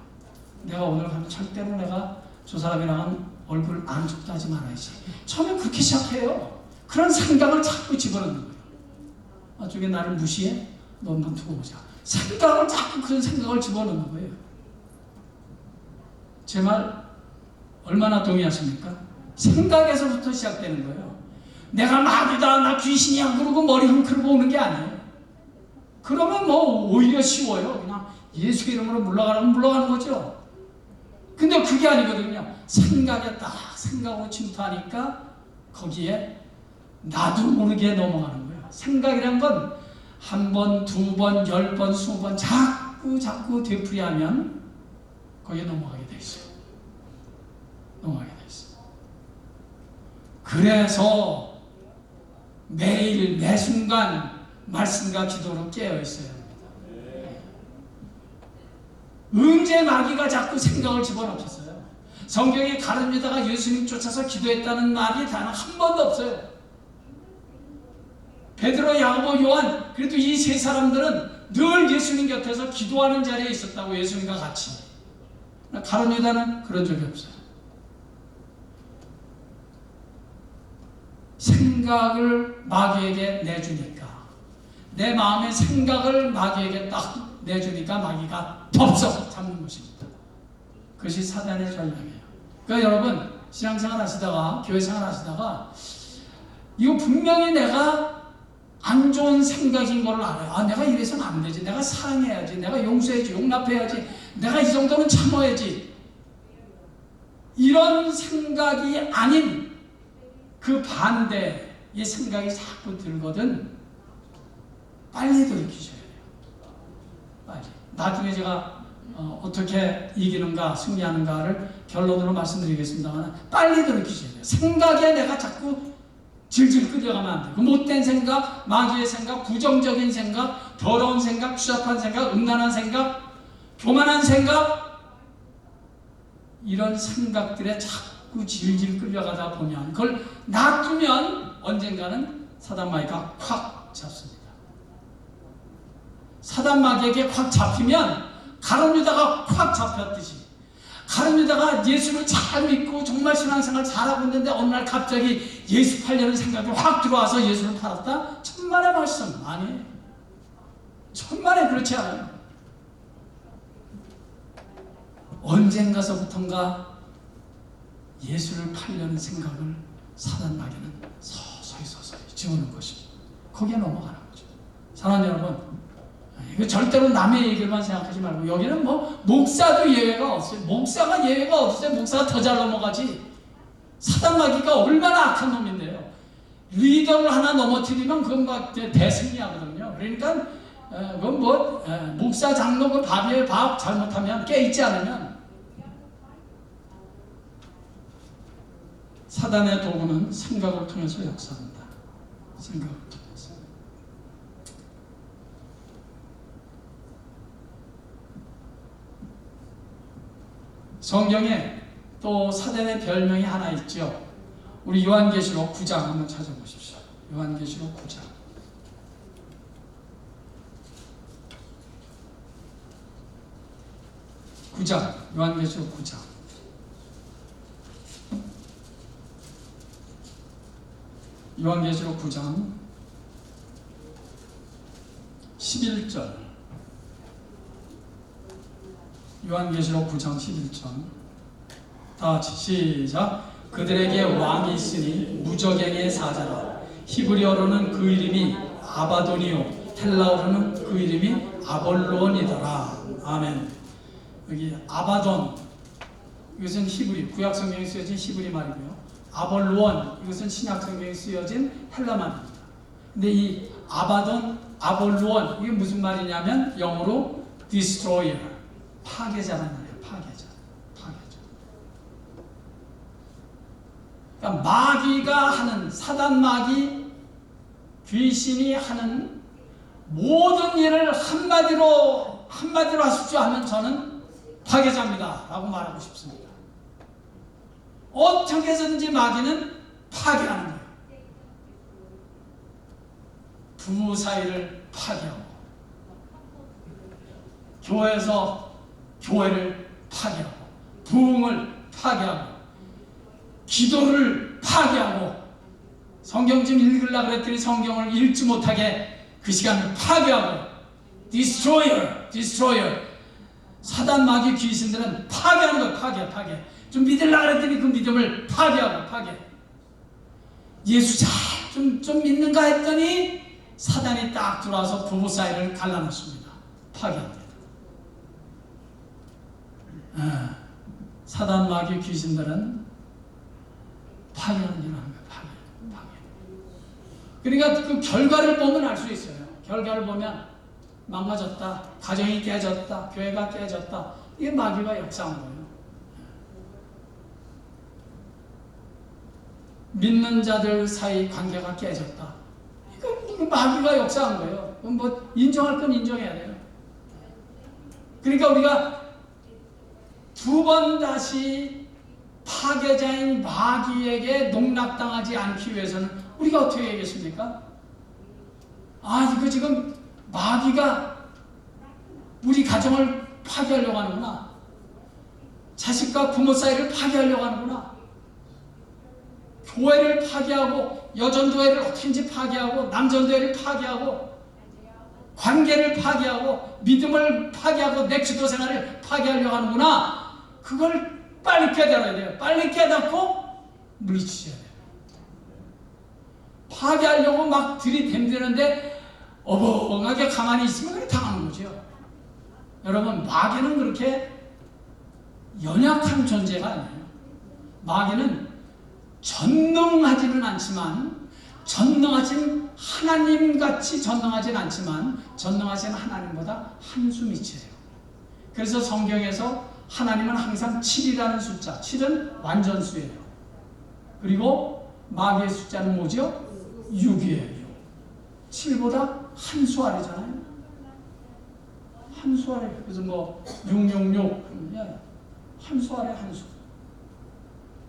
내가 오늘 가면 절대로 내가 저 사람이랑 얼굴 안 좋다 하지 말아야지. 처음에 그렇게 시작해요. 그런 생각을 자꾸 집어넣는 거예요. 저게 나를 무시해? 너 한번 두고 보자. 생각을 자꾸 그런 생각을 집어넣는 거예요. 제 말 얼마나 동의하십니까? 생각에서부터 시작되는 거예요. 내가 마귀다, 나 귀신이야 그러고 머리 흔들고 오는 게 아니에요. 그러면 뭐 오히려 쉬워요. 그냥 예수 이름으로 물러가라면 물러가는 거죠. 근데 그게 아니거든요. 생각에 딱 생각으로 침투하니까 거기에 나도 모르게 넘어가는 거예요. 생각이란 건 한 번, 두 번, 10번, 20번 자꾸 되풀이하면 거기에 넘어가게 돼 있어요. 넘어가게 돼 있어요. 그래서 매일 매 순간 말씀과 기도로 깨어 있어야 합니다. 언제 마귀가 자꾸 생각을 집어넣겠어요? 성경에 가룟 유다가 예수님 쫓아서 기도했다는 말이 단 한 번도 없어요. 베드로, 야고보, 요한, 그래도 이 세 사람들은 늘 예수님 곁에서 기도하는 자리에 있었다고, 예수님과 같이. 가룟 유다는 그런 적이 없어요. 생각을 마귀에게 내주니까, 내 마음의 생각을 마귀에게 딱 내주니까 마귀가 덥석 잡는 것입니다. 그것이 사단의 전략이에요. 그러니까 여러분, 신앙생활 하시다가, 교회생활 하시다가 이거 분명히 내가 안 좋은 생각인 걸 알아요. 내가 이래서는 안 되지. 내가 사랑해야지. 내가 용서해야지. 용납해야지. 내가 이 정도는 참아야지. 이런 생각이 아닌 그 반대의 생각이 자꾸 들거든 빨리 돌이키셔야 돼요. 빨리. 나중에 제가 어떻게 이기는가 승리하는가를 결론으로 말씀드리겠습니다만 빨리 돌이키셔야 돼요. 생각에 내가 자꾸 질질 끌려가면 안 돼요. 그 못된 생각, 마귀의 생각, 부정적인 생각, 더러운 생각, 추잡한 생각, 음란한 생각, 교만한 생각, 이런 생각들에 자꾸 질질 끌려가다 보면 그걸 놔두면 언젠가는 사단 마귀가 콱 잡습니다. 사단 마귀에게 확 잡히면 가룟 유다가 콱 잡혔듯이 가룟 유다가 예수를 잘 믿고 정말 신앙생활 잘하고 있는데 어느 날 갑자기 예수 팔려는 생각이 확 들어와서 예수를 팔았다? 천만의 말씀 아니에요. 천만에 그렇지 않아요. 언젠가서부턴가 예수를 팔려는 생각을 사단 마귀는 서서히 지우는 것입니다. 거기에 넘어가는 거죠. 사랑하는 여러분, 이거 절대로 남의 얘기만 생각하지 말고, 여기는 뭐 목사도 예외가 없어요. 목사가 예외가 없어요. 목사가 더 잘 넘어가지. 사단 마귀가 얼마나 악한 놈인데요. 리더를 하나 넘어뜨리면 그건 막 대승리하거든요. 그러니까 그건 뭐 목사 장로 그 밥에 밥 잘못하면 깨있지 않으면 사단의 도구는 생각을 통해서 역사한다. 생각을 통해서. 성경에 또 사단의 별명이 하나 있죠. 우리 요한계시록 9장 한번 찾아보십시오. 요한계시록 9장. 요한계시록 9장. 요한계시록 9장 11절. 요한계시록 9장 11절. 다 같이 시작. 그들에게 왕이 있으니 무적행의 사자라. 히브리어로는 그 이름이 아바돈이요 헬라어로는 그 이름이 아볼론이더라. 아멘. 여기 아바돈, 이것은 히브리, 구약성경에 쓰여진 히브리 말이고요. 아볼론, 이것은 신약성경에 쓰여진 헬라 말입니다. 근데 이 아바돈, 아볼론, 이게 무슨 말이냐면 영어로 destroyer, 파괴자라는 말이에요. 파괴자. 그러니까 마귀가 하는, 사단 마귀 귀신이 하는 모든 일을 한마디로 하십시오 하면 저는 파괴자입니다 라고 말하고 싶습니다. 어떻게 해서든지 마귀는 파괴하는 거예요. 부부 사이를 파괴하고, 교회에서 교회를 파괴하고, 부흥을 파괴하고, 기도를 파괴하고, 성경 좀 읽으려고 그랬더니 성경을 읽지 못하게 그 시간을 파괴하고, destroyer. 사단 마귀 귀신들은 파괴하는 거예요. 파괴. 좀 믿으려고 그랬더니 그 믿음을 파괴하고, 파괴. 예수 좀 믿는가 했더니 사단이 딱 들어와서 부부 사이를 갈라놓습니다. 파괴합니다. 사단 마귀 귀신들은 파괴하는 일을 합니다. 파괴. 그러니까 그 결과를 보면 알 수 있어요. 결과를 보면 망가졌다, 가정이 깨졌다, 교회가 깨졌다. 이게 마귀가 역사한 거예요. 믿는 자들 사이 관계가 깨졌다. 이거 마귀가 역사한 거예요. 그럼 뭐 인정할 건 인정해야 돼요. 그러니까 우리가 두 번 다시 파괴자인 마귀에게 농락당하지 않기 위해서는 우리가 어떻게 해야겠습니까? 이거 지금 마귀가 우리 가정을 파괴하려고 하는구나. 자식과 부모 사이를 파괴하려고 하는구나. 교회를 파괴하고, 여전도회를 어떻게든지 파괴하고, 남전도회를 파괴하고, 관계를 파괴하고, 믿음을 파괴하고, 내 기도 생활을 파괴하려고 하는구나. 그걸 빨리 깨달아야 돼요. 빨리 깨닫고 물리치셔야 돼요. 파괴하려고 막 들이댐드는데 어벙하게 가만히 있으면 그게 당하는 거죠. 여러분, 마귀는 그렇게 연약한 존재가 아니에요. 마귀는 전능하지는 않지만, 하나님같이 전능하지는 않지만 전능하신 하나님보다 한 수 밑이에요. 그래서 성경에서 하나님은 항상 7이라는 숫자, 7은 완전수예요. 그리고 마귀의 숫자는 뭐죠? 6이에요. 7보다 한 수 아래잖아요. 한 수 아래. 그래서 뭐 666, 한 수 아래 한 수.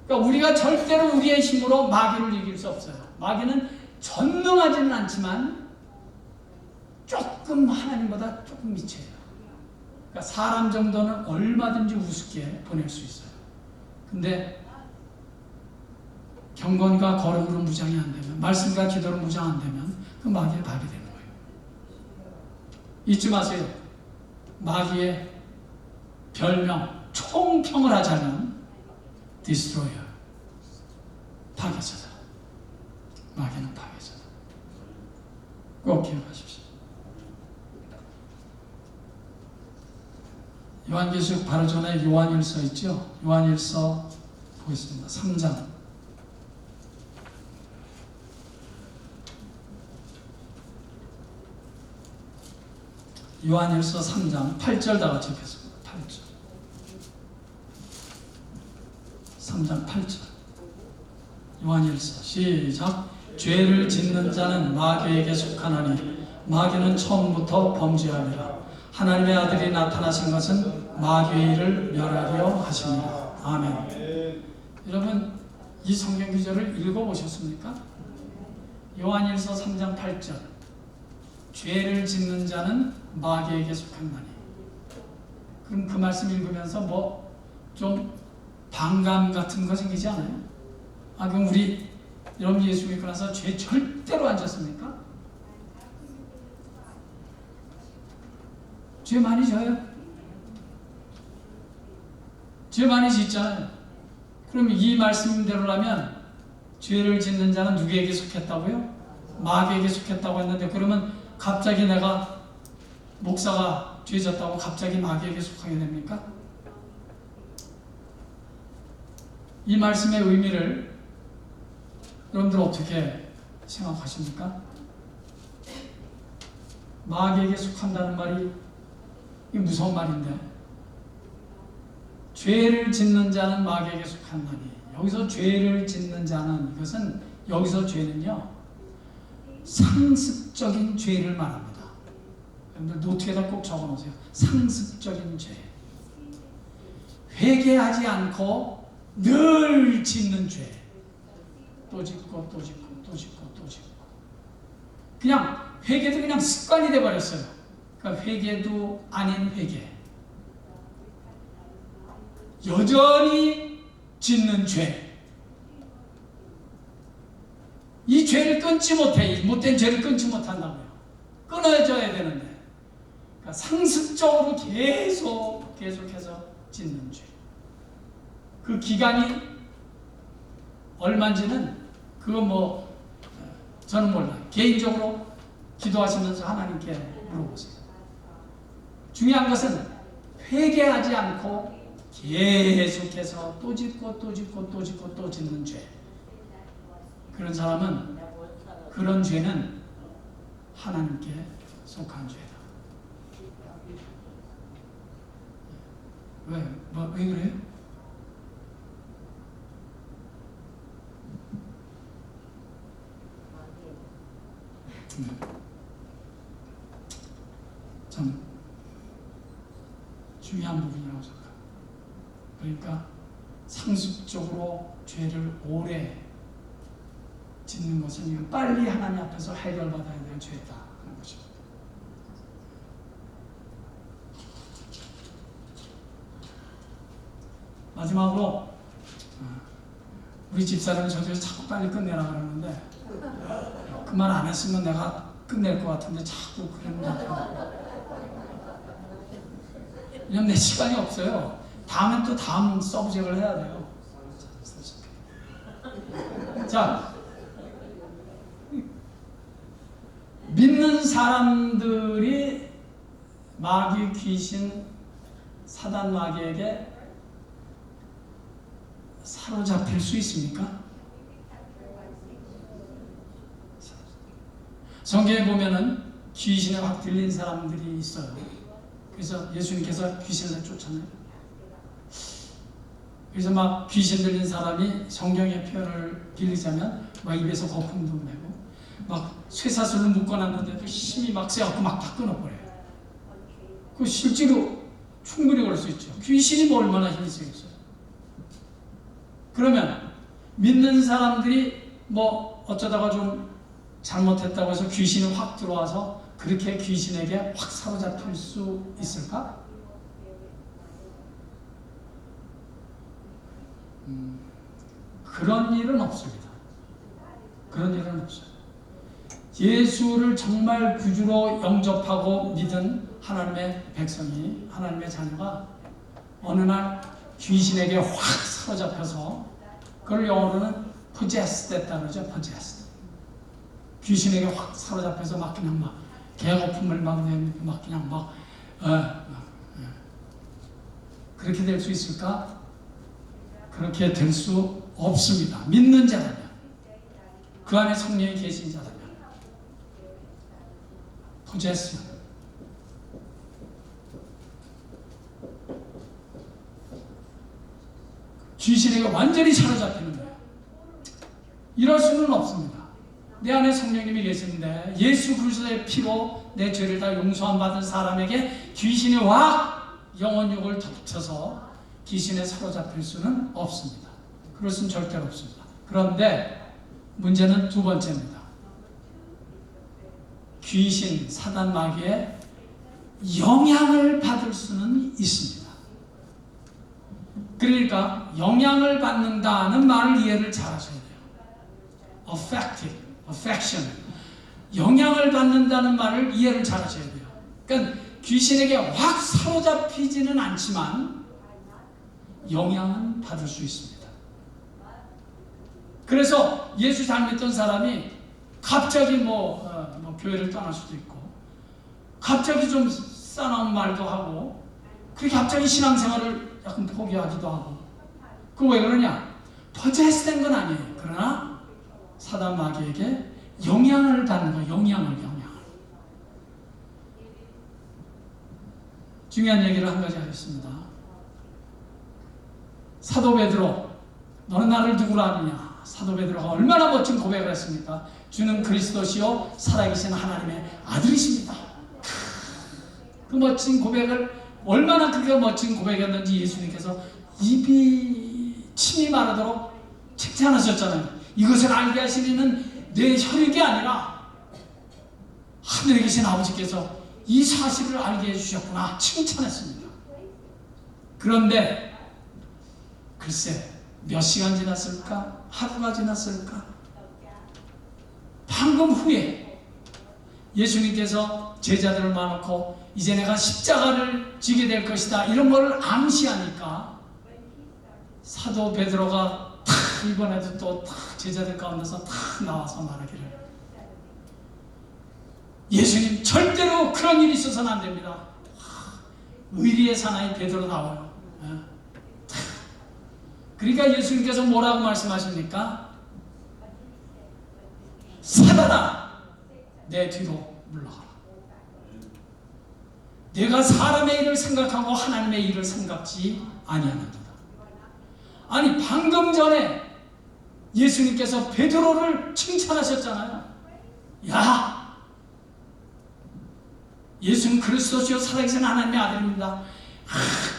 그러니까 우리가 절대로 우리의 힘으로 마귀를 이길 수 없어요. 마귀는 전능하지는 않지만 조금 하나님보다 조금 밑이에요. 그러니까 사람 정도는 얼마든지 우습게 보낼 수 있어요. 근데 경건과 거룩으로 무장이 안 되면, 말씀과 기도로 무장 안 되면 그 마귀의 밥이 되는 거예요. 잊지 마세요. 마귀의 별명, 총평을 하자면 destroyer, 파괴자다. 마귀는 파괴자다. 꼭 기억하십시오. 요한계시록 바로 전에 요한일서 있죠? 요한일서 보겠습니다. 3장. 요한일서 3장 8절 다 같이 읽겠습니다. 8절. 3장 8절. 요한일서 시작. 죄를 짓는 자는 마귀에게 속하나니 마귀는 처음부터 범죄하니라. 하나님의 아들이 나타나신 것은 마귀의 일을 멸하려 하십니다. 아멘. 여러분, 이 성경 구절을 읽어보셨습니까? 요한일서 3장 8절. 죄를 짓는 자는 마귀에게 속한다니. 그럼 그 말씀 읽으면서 뭐 좀 반감 같은 거 생기지 않아요? 그럼 우리 여러분 예수 믿고 나서 죄 절대로 안 졌습니까? 죄 많이 져요? 죄 많이 짓잖아요. 그럼 이 말씀대로라면 죄를 짓는 자는 누구에게 속했다고요? 마귀에게 속했다고 했는데, 그러면 갑자기 내가 목사가 죄 졌다고 갑자기 마귀에게 속하게 됩니까? 이 말씀의 의미를 여러분들 어떻게 생각하십니까? 마귀에게 속한다는 말이 이 무서운 말인데, 죄를 짓는 자는 마귀에게 속한다니. 여기서 죄를 짓는 자는, 이것은 여기서 죄는요 상습적인 죄를 말합니다. 여러분들 노트에다 꼭 적어놓으세요. 상습적인 죄. 회개하지 않고 늘 짓는 죄. 또 짓고 또 짓고 또 짓고 또 짓고. 그냥 회개도 그냥 습관이 돼버렸어요. 그러니까 회개도 아닌 회개. 여전히 짓는 죄. 이 죄를 끊지 못해. 이 못된 죄를 끊지 못한다고요. 끊어져야 되는데. 그러니까 상습적으로 계속해서 짓는 죄. 그 기간이 얼마인지는 그거 저는 몰라요. 개인적으로 기도하시면서 하나님께 물어보세요. 중요한 것은 회개하지 않고 계속해서 또 짓고 또 짓고 또 짓고 또 짓는 죄. 그런 사람은 그런 죄는 하나님께 속한 죄다. 왜 그래요? 참 중요한 부분이라고 생각합니다. 그러니까 상습적으로 죄를 오래 짓는 것은 빨리 하나님 앞에서 해결받아야 될 죄다 하는 것입니다. 마지막으로 우리 집사람이 저한테 자꾸 빨리 끝내라 그러는데 그 말 안 했으면 내가 끝낼 것 같은데 자꾸 그러는 것 같아요. 왜냐면 내 시간이 없어요. 다음엔 또 다음 서브젝트를 해야 돼요. 자, 믿는 사람들이 마귀, 귀신, 사단 마귀에게 사로잡힐 수 있습니까? 성경에 보면은 귀신에 확 들린 사람들이 있어요. 그래서 예수님께서 귀신을 쫓아내요. 그래서 막 귀신 들린 사람이 성경의 표현을 빌리자면 막 입에서 거품도 내고 막 쇠사슬로 묶어놨는데도 힘이 막 세갖고 막 다 끊어버려요. 그 실제로 충분히 그럴 수 있죠. 귀신이 뭐 얼마나 힘이 세겠어요. 그러면 믿는 사람들이 뭐 어쩌다가 좀 잘못했다고 해서 귀신이 확 들어와서 그렇게 귀신에게 확 사로잡힐 수 있을까? 그런 일은 없습니다. 그런 일은 없어요. 예수를 정말 구주로 영접하고 믿은 하나님의 백성이, 하나님의 자녀가 어느 날 귀신에게 확 사로잡혀서 그걸 영어로는 possessed 됐다 그러죠. possessed. 귀신에게 확 사로잡혀서 막 그냥 막 개거품을 막 내고 막 그냥 막 그렇게 될 수 있을까? 그렇게 될 수 없습니다. 믿는 자라면, 그 안에 성령이 계신 자라면. possession. 귀신에게 완전히 사로잡히는 거예요. 이럴 수는 없습니다. 내 안에 성령님이 계시는데 예수 그리스도의 피로 내 죄를 다 용서함 받은 사람에게 귀신이 확 영혼욕을 덮쳐서 귀신에 사로잡힐 수는 없습니다. 그럴 수는 절대로 없습니다. 그런데 문제는 두 번째입니다. 귀신, 사단 마귀의 영향을 받을 수는 있습니다. 그러니까 영향을 받는다는 말을 이해를 잘 하셔야 돼요. affection. 영향을 받는다는 말을 이해를 잘 하셔야 돼요. 그러니까 귀신에게 확 사로잡히지는 않지만 영향은 받을 수 있습니다. 그래서 예수 잘 믿던 사람이 갑자기 교회를 떠날 수도 있고, 갑자기 좀 싸나운 말도 하고, 그렇게 갑자기 신앙생활을 약간 포기하기도 하고. 그거 왜 그러냐? possessed 된 건 아니에요. 그러나 사단 마귀에게 영향을 받는 거예요. 영향을. 중요한 얘기를 한 가지 하겠습니다. 사도 베드로, 너는 나를 누구라 하느냐? 사도 베드로가 얼마나 멋진 고백을 했습니까? 주는 그리스도시요 살아계신 하나님의 아들이십니다. 그 멋진 고백을, 얼마나 그게 멋진 고백이었는지 예수님께서 입이 침이 마르도록 칭찬하셨잖아요. 이것을 알게 하신 이는 내 혈육이 아니라 하늘에 계신 아버지께서 이 사실을 알게 해주셨구나 칭찬했습니다. 그런데 글쎄 몇 시간 지났을까? 하루가 지났을까? 방금 후에 예수님께서 제자들을 모아놓고 이제 내가 십자가를 지게 될 것이다 이런 거를 암시하니까 사도 베드로가 이번에도 또 제자들 가운데서 나와서 말하기를, 예수님 절대로 그런 일이 있어서는 안 됩니다. 의리의 사나이 베드로 나와요. 그러니까 예수님께서 뭐라고 말씀하십니까? 사단아 내 뒤로 물러가라. 내가 사람의 일을 생각하고 하나님의 일을 생각지 아니하는도다. 아니 방금 전에 예수님께서 베드로를 칭찬하셨잖아요. 야, 예수는 그리스도시요 살아계신 하나님의 아들입니다.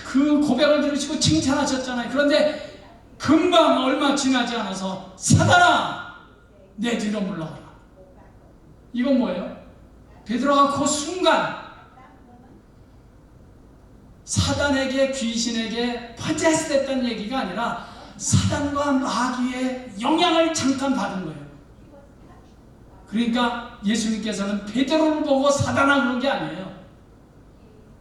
그 고백을 들으시고 칭찬하셨잖아요. 그런데 금방 얼마 지나지 않아서 사단아 내 뒤로 물러가라. 이건 뭐예요? 베드로가 그 순간 사단에게, 귀신에게 포제스됐다는 얘기가 아니라 사단과 마귀의 영향을 잠깐 받은 거예요. 그러니까 예수님께서는 베드로를 보고 사단아 그런 게 아니에요.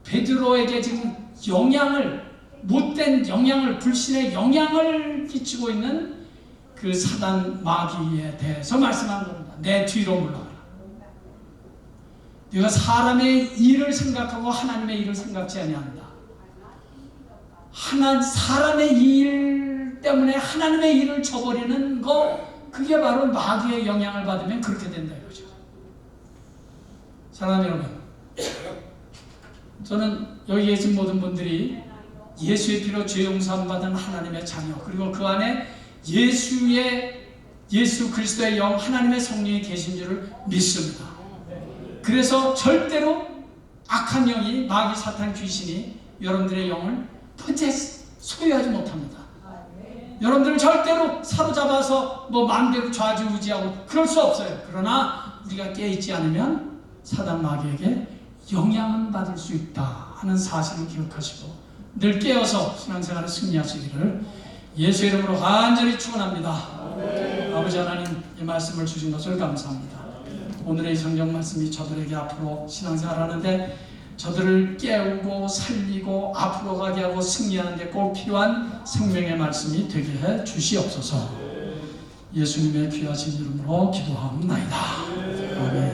베드로에게 지금 영향을, 못된 영향을, 불신의 영향을 끼치고 있는 그 사단 마귀에 대해서 말씀한 겁니다. 내 뒤로 물러가라. 네가 사람의 일을 생각하고 하나님의 일을 생각지 아니한다. 사람의 일 때문에 하나님의 일을 저버리는 거, 그게 바로 마귀의 영향을 받으면 그렇게 된다 이거죠. 사랑하는 여러분, 저는 여기 계신 모든 분들이 예수의 피로 죄 용서함 받은 하나님의 자녀, 그리고 그 안에 예수 그리스도의 영, 하나님의 성령이 계신 줄을 믿습니다. 그래서 절대로 악한 영이, 마귀, 사탄, 귀신이 여러분들의 영을 소유하지 못합니다. 여러분들을 절대로 사로잡아서 마음대로 좌지우지하고 그럴 수 없어요. 그러나 우리가 깨있지 않으면 사단 마귀에게 영향을 받을 수 있다 하는 사실을 기억하시고 늘 깨어서 신앙생활을 승리하시기를 예수의 이름으로 간절히 축원합니다. 아버지 하나님, 이 말씀을 주신 것을 감사합니다. 오늘의 성경 말씀이 저들에게 앞으로 신앙생활을 하는데 저들을 깨우고 살리고 앞으로 가게 하고 승리하는 데 꼭 필요한 생명의 말씀이 되게 해 주시옵소서. 예수님의 귀하신 이름으로 기도하옵나이다. 아멘.